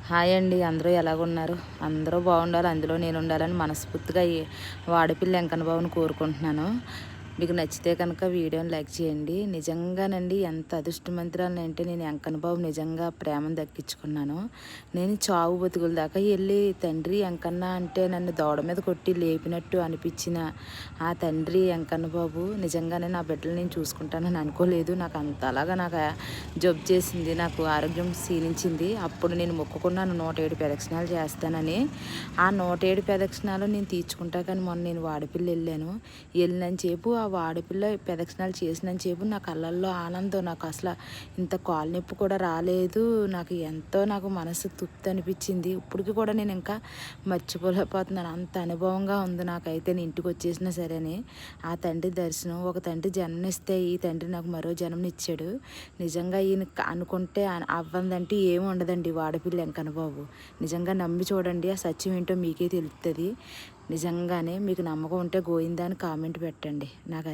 Hi అండి, అందరూ ఎలాగున్నారు? అందరూ బాగుండాలి, అందులో నేను ఉండాలని మనస్ఫూర్తిగా ఈ వాడపిల్లి వెంకన్న బాబుని కోరుకుంటున్నాను. మీకు నచ్చితే కనుక వీడియోని లైక్ చేయండి. నిజంగానండి ఎంత అదృష్టమంతురాలని అంటే నేను వెంకన్న బాబు నిజంగా ప్రేమను దక్కించుకున్నాను. నేను చావు బతుకుల దాకా వెళ్ళి తండ్రి వెంకన్న అంటే నన్ను దవడ మీద కొట్టి లేపినట్టు అనిపించిన ఆ తండ్రి వెంకన్న బాబు నిజంగానే నా బిడ్డలు నేను చూసుకుంటానని అనుకోలేదు. నాకు అంతలాగా నాకు జబ్బు చేసింది, నాకు ఆరోగ్యం క్షీణించింది. అప్పుడు నేను మొక్కుకున్నాను 107 ప్రదక్షిణాలు చేస్తానని. ఆ 107 ప్రదక్షిణాలు నేను తీర్చుకుంటా. కానీ మొన్న నేను వాడపిల్లి వెళ్ళాను. వెళ్ళినంతసేపు ఆ వాడపిల్ల ప్రదక్షిణాలు చేసినంతసేపు నా కళ్ళల్లో ఆనందం. నాకు అసలు ఇంత కాలు నొప్పి కూడా రాలేదు. నాకు ఎంతో మనసు తృప్తి అనిపించింది. ఇప్పటికి కూడా నేను ఇంకా మర్చిపోలేకపోతున్నాను. అంత అనుభవంగా ఉంది నాకైతే. నేను ఇంటికి వచ్చేసినా సరే ఆ తండ్రి దర్శనం, ఒక తండ్రి జన్మనిస్తే ఈ తండ్రి నాకు మరో జన్మనిచ్చాడు. నిజంగా ఈయన అనుకుంటే అవ్వందంటే ఏమి ఉండదండి వాడపిల్లి వెంకన్న బాబు. నిజంగా నమ్మి చూడండి, ఆ సత్యం ఏంటో మీకే తెలుస్తుంది. నిజంగానే మీకు నమ్మకం ఉంటే గోయిందా అని కామెంట్ పెట్టండి. నాకు